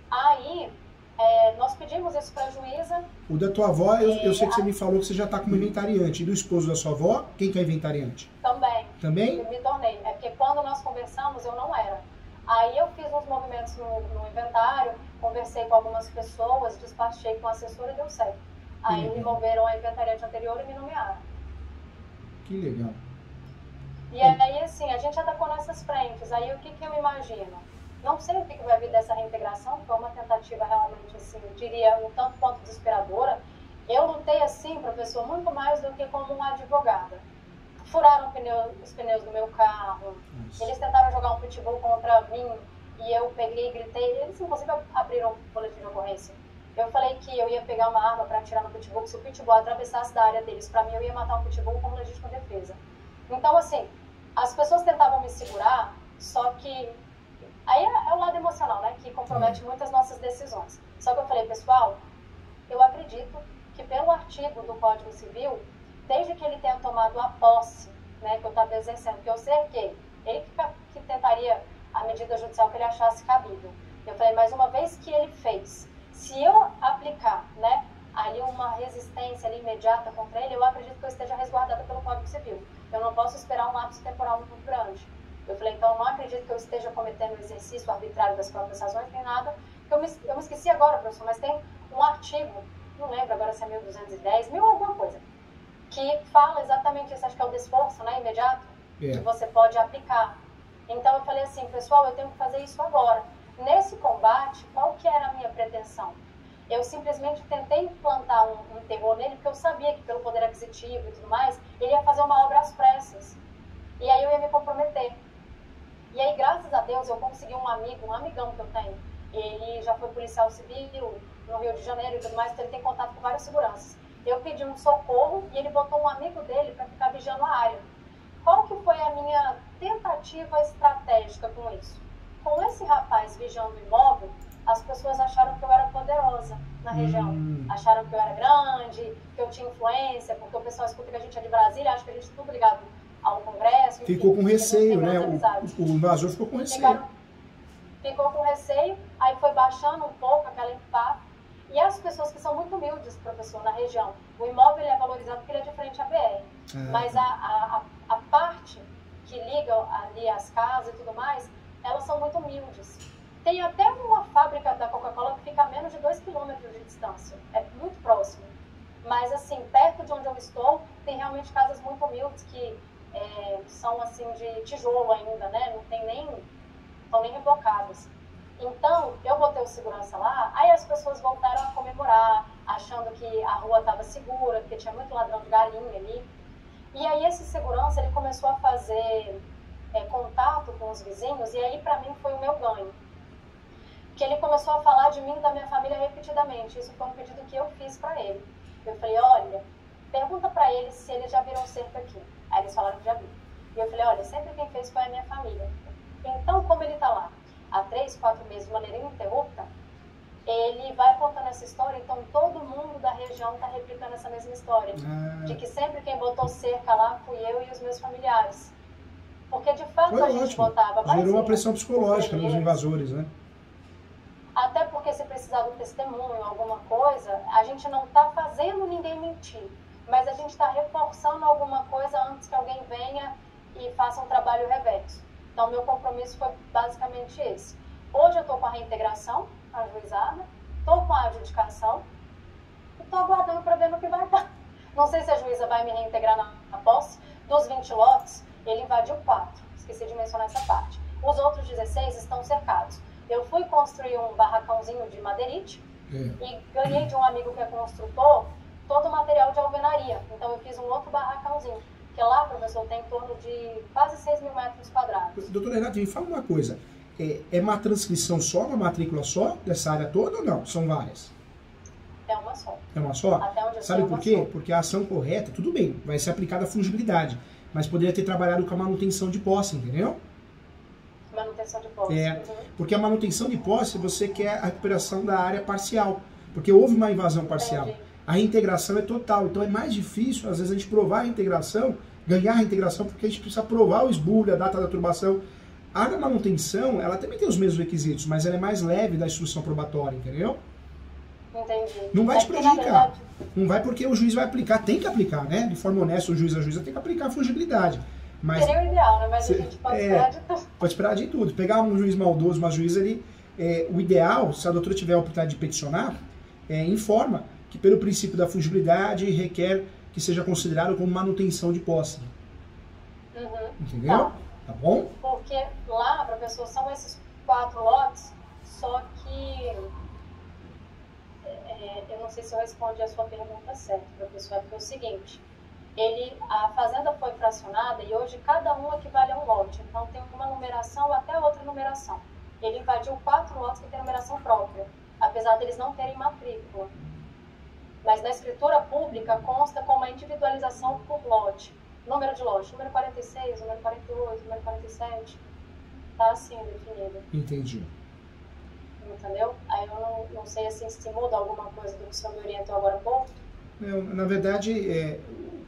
Aí, nós pedimos isso para a juíza. O da tua avó, eu sei que você me falou que você já está como inventariante. E do esposo da sua avó, quem que é inventariante? Também? Eu me tornei. É porque quando nós conversamos, eu não era. Aí eu fiz uns movimentos no inventário, conversei com algumas pessoas, despachei com o assessor e deu certo. Aí me envolveram a inventariante anterior e me nomearam. Que legal. E aí, assim, a gente já atacou nessas frentes. Aí o que eu imagino? Não sei o que vai vir dessa reintegração, foi uma tentativa realmente, assim, eu diria, um tanto quanto desesperadora. Eu lutei assim, professor, muito mais do que como uma advogada. Furaram os pneus do meu carro, eles tentaram jogar um pitbull contra mim, e eu peguei e gritei, eles inclusive abriram um boletim de ocorrência. Eu falei que eu ia pegar uma arma para atirar no pitbull, que se o pitbull atravessasse da área deles, para mim eu ia matar um pitbull como legítima defesa. Então, assim, as pessoas tentavam me segurar, só que aí é o lado emocional, né, que compromete muitas nossas decisões. Só que eu falei, pessoal, eu acredito que pelo artigo do Código Civil, desde que ele tenha tomado a posse, né, que eu estava exercendo, que eu cerquei, ele que tentaria a medida judicial que ele achasse cabível. Eu falei, mas uma vez que ele fez, se eu aplicar, né, ali uma resistência ali imediata contra ele, eu acredito que eu esteja resguardada pelo Código Civil. Eu não posso esperar um lapso temporal muito grande. Eu falei, então eu não acredito que eu esteja cometendo um exercício arbitrário das próprias razões, nem nada. Eu me esqueci agora, professor, mas tem um artigo, não lembro agora se é 1210, alguma coisa, que fala exatamente isso, acho que é o desforço, né, imediato, que você pode aplicar. Então eu falei assim, pessoal, eu tenho que fazer isso agora. Nesse combate, qual que era a minha pretensão? Eu simplesmente tentei implantar um terror nele, porque eu sabia que pelo poder aquisitivo e tudo mais, ele ia fazer uma obra às pressas. E aí eu ia me comprometer. E aí, graças a Deus, eu consegui um amigão que eu tenho. Ele já foi policial civil no Rio de Janeiro e tudo mais, então ele tem contato com vários seguranças. Eu pedi um socorro e ele botou um amigo dele para ficar vigiando a área. Qual que foi a minha tentativa estratégica com isso? Com esse rapaz vigiando o imóvel, as pessoas acharam que eu era poderosa na região. Acharam que eu era grande, que eu tinha influência, porque o pessoal escuta que a gente é de Brasília, acha que a gente é tudo ligado ao Congresso. Ficou com receio, né? O invasor ficou com receio. ficou com receio, aí foi baixando um pouco aquela empate. E as pessoas que são muito humildes, professor, na região, o imóvel ele é valorizado porque ele é de frente à BR. Mas a parte que liga ali as casas e tudo mais, elas são muito humildes. Tem até uma fábrica da Coca-Cola que fica a menos de 2 quilômetros de distância. É muito próximo. Mas, assim, perto de onde eu estou, tem realmente casas muito humildes que são, assim, de tijolo ainda, né? Não tem nem... estão nem rebocadas. Então, eu botei o segurança lá, aí as pessoas voltaram a comemorar, achando que a rua estava segura, porque tinha muito ladrão de galinha ali. E aí esse segurança, ele começou a fazer contato com os vizinhos, e aí para mim foi o meu ganho. Que ele começou a falar de mim e da minha família repetidamente. Isso foi um pedido que eu fiz para ele. Eu falei, olha, pergunta para eles se eles já viram cerca aqui. Aí eles falaram que já viram. E eu falei, olha, sempre quem fez foi a minha família. Então, como ele está lá há 3, 4 meses de maneira ininterrupta, ele vai contando essa história, então todo mundo da região está replicando essa mesma história. De que sempre quem botou cerca lá fui eu e os meus familiares. Porque de fato a gente botava mais. Gerou uma pressão psicológica nos invasores, né? Até porque se precisar do testemunho, alguma coisa, a gente não está fazendo ninguém mentir. Mas a gente está reforçando alguma coisa antes que alguém venha e faça um trabalho reverso. Então, meu compromisso foi basicamente esse. Hoje eu estou com a reintegração ajuizada, estou com a adjudicação e estou aguardando para ver no que vai dar. Não sei se a juíza vai me reintegrar na posse. Dos 20 lotes, ele invadiu 4. Esqueci de mencionar essa parte. Os outros 16 estão cercados. Eu fui construir um barracãozinho de madeirite e ganhei de um amigo que é construtor todo o material de alvenaria. Então, eu fiz um outro barracãozinho. Porque lá, professor, tem em torno de quase 6 mil metros quadrados. Doutora Renata, me fala uma coisa. É uma transcrição só, uma matrícula só, dessa área toda ou não? São várias? É uma só. É uma só? Até onde eu Sabe sei, por quê? Porque a ação correta, tudo bem, vai ser aplicada a fungibilidade. Mas poderia ter trabalhado com a manutenção de posse, entendeu? Manutenção de posse. Porque a manutenção de posse, você quer a recuperação da área parcial. Porque houve uma invasão parcial. Entendi. A reintegração é total. Então é mais difícil, às vezes, a gente provar a reintegração, ganhar a reintegração, porque a gente precisa provar o esbulho, a data da turbação. A da manutenção, ela também tem os mesmos requisitos, mas ela é mais leve da instrução probatória, entendeu? Entendi. Não vai te prejudicar. Não vai porque o juiz vai aplicar, tem que aplicar, né? De forma honesta, o juiz a juíza tem que aplicar a fungibilidade. Mas, seria o ideal, né? Mas a gente pode esperar de tudo. Pode esperar de tudo. Pegar um juiz maldoso, uma juíza ali, o ideal, se a doutora tiver a oportunidade de peticionar, informa que pelo princípio da fungibilidade requer que seja considerado como manutenção de posse. Entendeu? Tá bom? Porque lá, professor, são esses 4 lotes, só que eu não sei se eu respondi a sua pergunta certa, professor, é porque é o seguinte, a fazenda foi fracionada e hoje cada um equivale a um lote, então tem uma numeração até outra numeração. Ele invadiu 4 lotes que têm numeração própria, apesar deles não terem matrícula. Mas na escritura pública consta como a individualização por lote. Número de lote, número 46, número 48, número 47, tá assim definido. Entendi. Entendeu? Aí eu não sei assim, se muda alguma coisa do que o senhor me orientou agora há pouco. Na verdade,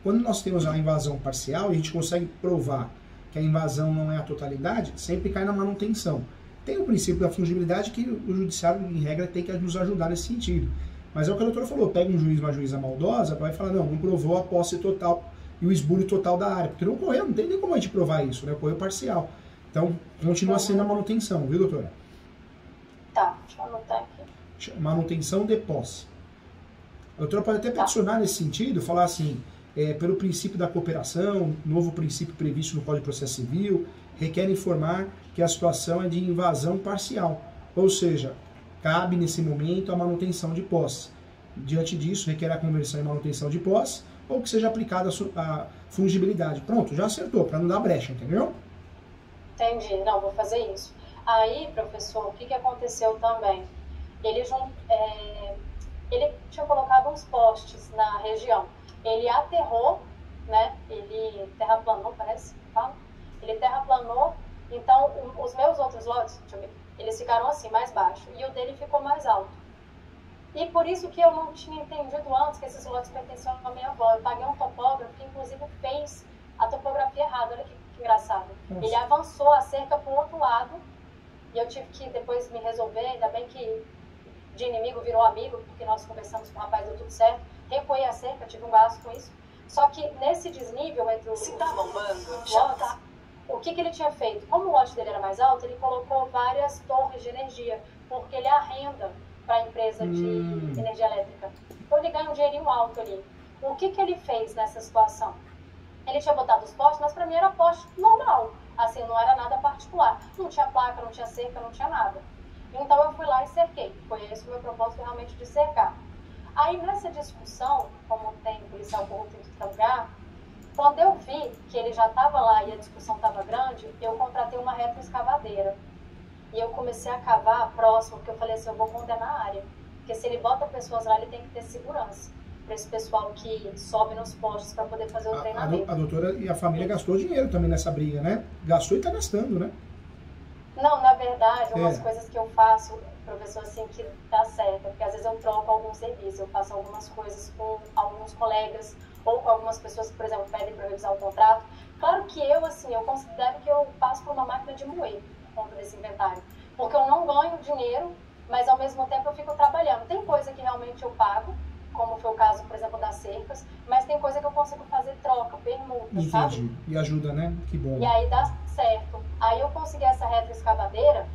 quando nós temos a invasão parcial, a gente consegue provar que a invasão não é a totalidade, sempre cai na manutenção. Tem o princípio da fungibilidade que o judiciário, em regra, tem que nos ajudar nesse sentido. Mas é o que a doutora falou, pega um juiz, uma juíza maldosa, vai falar, não provou a posse total e o esbulho total da área, porque não ocorreu, não tem nem como a gente provar isso, né? Ocorreu parcial. Então, continua sendo a manutenção, viu, doutora? Tá, deixa eu anotar aqui. Manutenção de posse. A doutora pode até peticionar nesse sentido, falar assim, pelo princípio da cooperação, novo princípio previsto no Código de Processo Civil, requer informar que a situação é de invasão parcial, ou seja, cabe nesse momento a manutenção de posse. Diante disso, requer a conversão em manutenção de posse ou que seja aplicada a fungibilidade. Pronto, já acertou, para não dar brecha, entendeu? Entendi, não, vou fazer isso. Aí, professor, o que aconteceu também? Ele tinha colocado uns postes na região. Ele aterrou, né? Ele terraplanou, parece que fala. Ele terraplanou, então os meus outros lotes, deixa eu ver, eles ficaram assim, mais baixo, e o dele ficou mais alto. E por isso que eu não tinha entendido antes que esses lotes pertenciam à minha avó. Eu paguei um topógrafo que, inclusive, fez a topografia errada. Olha que engraçado. Nossa. Ele avançou a cerca para o outro lado e eu tive que depois me resolver, ainda bem que de inimigo virou amigo, porque nós conversamos com o rapaz, deu tudo certo, recuei a cerca, tive um gasto com isso. Só que nesse desnível entre Se tá bombando, lotes, o que ele tinha feito? Como o lote dele era mais alto, ele colocou várias torres de energia, porque ele arrenda para a empresa de energia elétrica. Então ele ganha um dinheirinho alto ali. O que ele fez nessa situação? Ele tinha botado os postes, mas para mim era poste normal. Assim, não era nada particular. Não tinha placa, não tinha cerca, não tinha nada. Então eu fui lá e cerquei. Foi esse o meu propósito realmente de cercar. Aí nessa discussão, como tem policial corrupto em todo lugar, quando eu vi que ele já estava lá e a discussão estava grande, eu contratei uma retroescavadeira. E eu comecei a cavar próximo, porque eu falei assim, eu vou condenar a área. Porque se ele bota pessoas lá, ele tem que ter segurança. Para esse pessoal que sobe nos postes para poder fazer o treinamento. A doutora e a família gastou dinheiro também nessa briga, né? Gastou e está gastando, né? Não, na verdade, umas coisas que eu faço, professor, assim, que dá certo, porque às vezes eu troco algum serviço, eu faço algumas coisas com alguns colegas, ou com algumas pessoas que, por exemplo, pedem para revisar o contrato. Claro que eu, assim, eu considero que eu passo por uma máquina de moer por conta desse inventário, porque eu não ganho dinheiro, mas ao mesmo tempo eu fico trabalhando. Tem coisa que realmente eu pago, como foi o caso, por exemplo, das cercas, mas tem coisa que eu consigo fazer troca, permuta, sabe? Entendi. E ajuda, né? Que bom. E aí dá certo. Aí eu consegui essa retroescavadeira,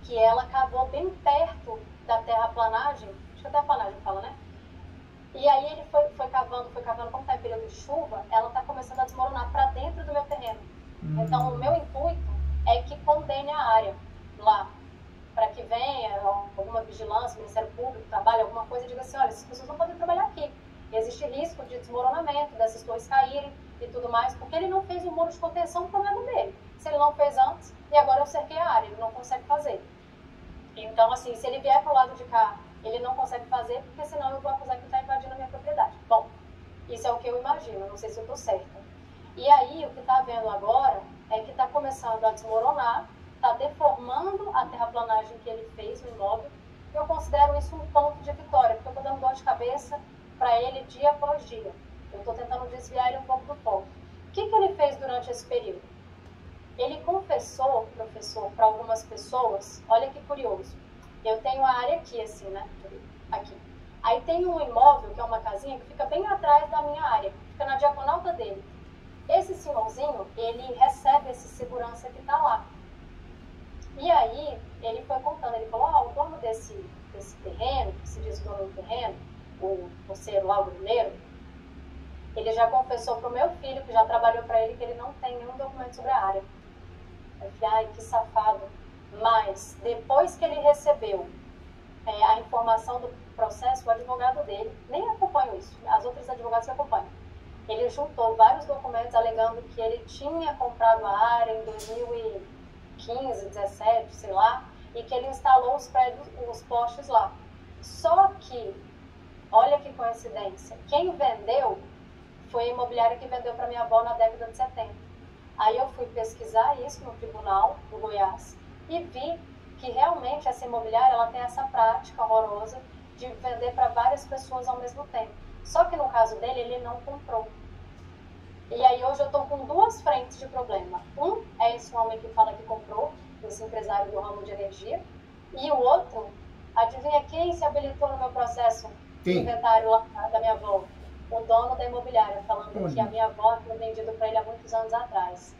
que ela cavou bem perto da terraplanagem, acho que a terraplanagem fala, né? E aí ele foi cavando, como está em período de chuva, ela está começando a desmoronar para dentro do meu terreno. Então o meu intuito é que condene a área lá, para que venha alguma vigilância, Ministério Público, trabalho, alguma coisa, e diga assim, olha, essas pessoas não podem trabalhar aqui. Existe risco de desmoronamento, dessas torres caírem e tudo mais, porque ele não fez o muro de contenção, o problema dele. Se ele não fez antes, e agora eu cerquei a área, ele não consegue fazer. Então, assim, se ele vier para o lado de cá, ele não consegue fazer, porque senão eu vou acusar que está invadindo a minha propriedade. Bom, isso é o que eu imagino, não sei se eu estou certa. E aí, o que está havendo agora é que está começando a desmoronar, está deformando a terraplanagem que ele fez no imóvel. Eu considero isso um ponto de vitória, porque eu estou dando dor de cabeça para ele dia após dia. Eu estou tentando desviar ele um pouco do foco. O que ele fez durante esse período? Ele confessou, professor, para algumas pessoas, olha que curioso, eu tenho a área aqui, assim, né? Aqui. Aí tem um imóvel, que é uma casinha, que fica bem atrás da minha área, fica na diagonal da dele. Esse senhorzinho, ele recebe esse segurança que está lá. E aí, ele foi contando, ele falou, o dono desse terreno, que se diz o dono do terreno, o Conselheiro Lauro Mineiro, ele já confessou para o meu filho, que já trabalhou para ele, que ele não tem nenhum documento sobre a área. Eu falei, ai, que safado. Mas, depois que ele recebeu a informação do processo, o advogado dele, nem acompanho isso, as outras advogadas que acompanham, ele juntou vários documentos alegando que ele tinha comprado a área em 2015, 17, sei lá, e que ele instalou os postes lá. Só que, olha que coincidência, quem vendeu foi a imobiliária que vendeu para minha avó na década de 70. Aí eu fui pesquisar isso no tribunal do Goiás e vi que realmente essa imobiliária ela tem essa prática horrorosa de vender para várias pessoas ao mesmo tempo. Só que no caso dele, ele não comprou. E aí hoje eu estou com duas frentes de problema. Um é esse homem que fala que comprou, esse empresário do ramo de energia. E o outro, adivinha quem se habilitou no meu processo de inventário lá da minha avó? O dono da imobiliária, falando que a minha avó tinha vendido para ele há muitos anos atrás.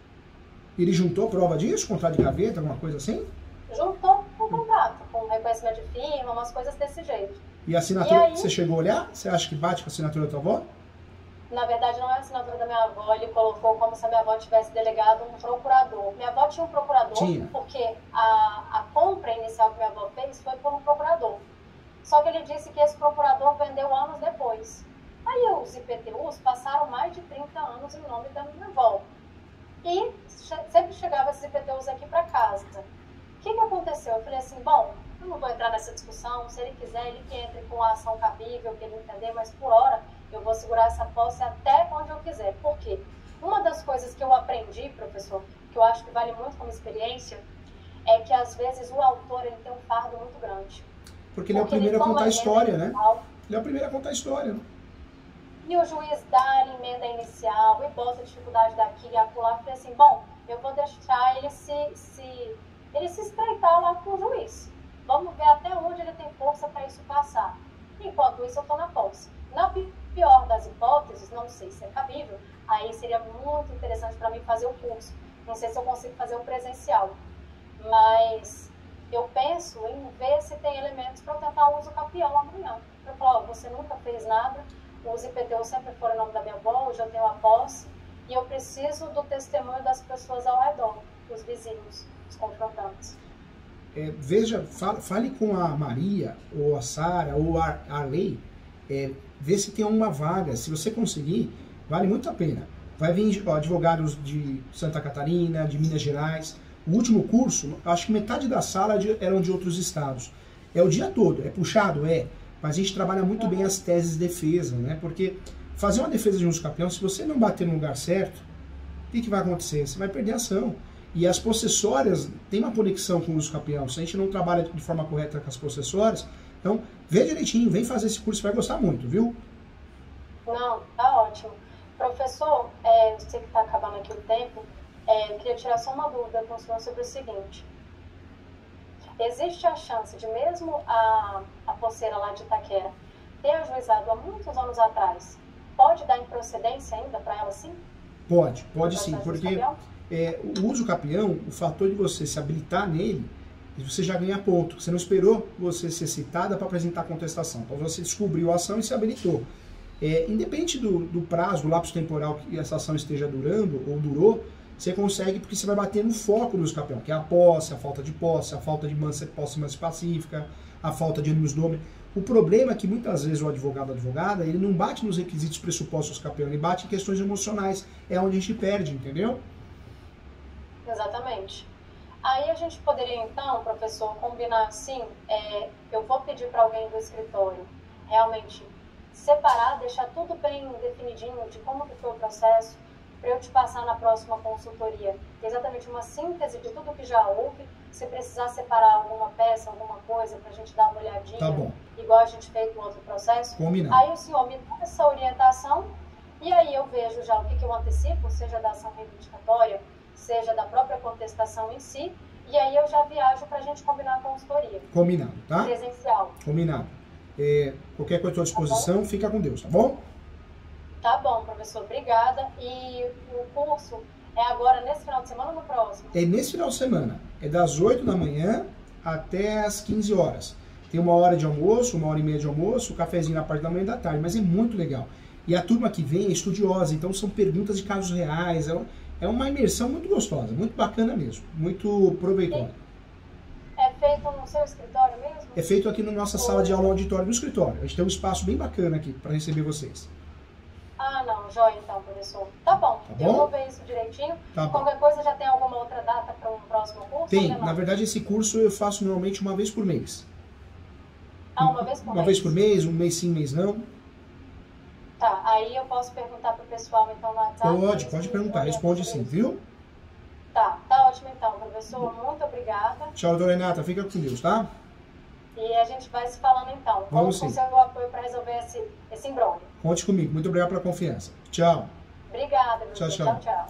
Ele juntou prova disso? Contrato de gaveta, alguma coisa assim? Juntou com o contrato, com reconhecimento de firma, umas coisas desse jeito. E a assinatura, você chegou a olhar? Você acha que bate com a assinatura da tua avó? Na verdade, não é a assinatura da minha avó, ele colocou como se a minha avó tivesse delegado um procurador. Minha avó tinha um procurador, porque a compra inicial que minha avó fez foi por um procurador. Só que ele disse que esse procurador vendeu anos depois. Aí os IPTUs passaram mais de 30 anos em nome da minha avó. E sempre chegava esses IPTUs aqui para casa. O que aconteceu? Eu falei assim, bom, eu não vou entrar nessa discussão, se ele quiser, ele que entre com a ação cabível, que ele entender, mas por hora eu vou segurar essa posse até onde eu quiser. Por quê? Uma das coisas que eu aprendi, professor, que eu acho que vale muito como experiência, é que às vezes o autor ele tem um fardo muito grande. Porque ele é o primeiro a contar a história, né? Ele é o primeiro a contar a história, né? E o juiz dá a emenda inicial e bota a dificuldade daqui e acolá. Eu falei assim, bom, eu vou deixar ele se ele se estreitar lá com o juiz. Vamos ver até onde ele tem força para isso passar. Enquanto isso, eu estou na posse. Na pior das hipóteses, não sei se é cabível, aí seria muito interessante para mim fazer o curso. Não sei se eu consigo fazer o presencial, mas eu penso em ver se tem elementos para tentar o uso capião amanhã. Eu falo, ó, você nunca fez nada, os IPTU sempre foram em nome da minha avó, hoje eu tenho a posse, e eu preciso do testemunho das pessoas ao redor, dos vizinhos, os confrontantes. Veja, fale com a Maria, ou a Sara, ou a Arley, vê se tem uma vaga. Se você conseguir, vale muito a pena. Vai vir advogados de Santa Catarina, de Minas Gerais. O último curso, acho que metade da sala eram de outros estados. É o dia todo, é puxado? É. Mas a gente trabalha muito bem as teses de defesa, né? Porque fazer uma defesa de uso capião, se você não bater no lugar certo, o que vai acontecer? Você vai perder a ação. E as possessórias têm uma conexão com o uso capião. Se a gente não trabalha de forma correta com as possessórias, então vê direitinho, vem fazer esse curso, você vai gostar muito, viu? Não, tá ótimo. Professor, eu sei que está acabando aqui o tempo, eu queria tirar só uma dúvida com o senhor sobre o seguinte. Existe a chance de mesmo a posseira lá de Itaquera ter ajuizado há muitos anos atrás, pode dar improcedência ainda para ela sim? Pode sim, porque o uso capião, o fator de você se habilitar nele, você já ganha ponto. Você não esperou você ser citada para apresentar contestação. Então você descobriu a ação e se habilitou. Independente do prazo, do lapso temporal que essa ação esteja durando ou durou, você consegue porque você vai bater no foco do uso capião, que é a posse, a falta de posse, a falta de posse pacífica, a falta de ânimos do homem. O problema é que muitas vezes o advogado ou advogada, ele não bate nos requisitos pressupostos do capião, ele bate em questões emocionais. É onde a gente perde, entendeu? Exatamente. Aí a gente poderia então, professor, combinar assim, eu vou pedir para alguém do escritório realmente separar, deixar tudo bem definidinho de como que foi o processo, para eu te passar na próxima consultoria. Exatamente uma síntese de tudo que já houve, se precisar separar alguma peça, alguma coisa, para a gente dar uma olhadinha, tá bom, igual a gente fez no outro processo. Combinado. Aí o senhor me dá essa orientação, e aí eu vejo já o que eu antecipo, seja da ação reivindicatória, seja da própria contestação em si, e aí eu já viajo para a gente combinar a consultoria. Combinado, tá? Presencial. Combinado. Qualquer coisa à sua disposição, fica com Deus, tá bom? Tá bom, professor, obrigada. E o curso é agora nesse final de semana ou no próximo? É nesse final de semana. É das 8 da manhã até as 15 horas. Tem 1 hora de almoço, 1h30 de almoço, cafezinho na parte da manhã e da tarde, mas é muito legal. E a turma que vem é estudiosa, então são perguntas de casos reais, é uma imersão muito gostosa, muito bacana mesmo, muito proveitosa. É feito no seu escritório mesmo? É feito aqui na nossa sala de aula, auditório do escritório. A gente tem um espaço bem bacana aqui para receber vocês. Ah, não, joia então, professor. Tá bom, eu vou ver isso direitinho. Tá bom. Qualquer coisa, já tem alguma outra data para um próximo curso? Tem, na verdade esse curso eu faço normalmente uma vez por mês. Ah, uma vez por mês? Uma vez por mês, um mês sim, um mês não. Tá, aí eu posso perguntar pro pessoal então no WhatsApp? Pode perguntar, responde sim, viu? Tá ótimo então, professor, muito obrigada. Tchau, doutora Renata, fica com Deus, tá? E a gente vai se falando então. Vamos sim. Com o seu apoio para resolver esse imbróglio. Conte comigo, muito obrigado pela confiança. Tchau. Obrigada, professor. Tchau. Tchau.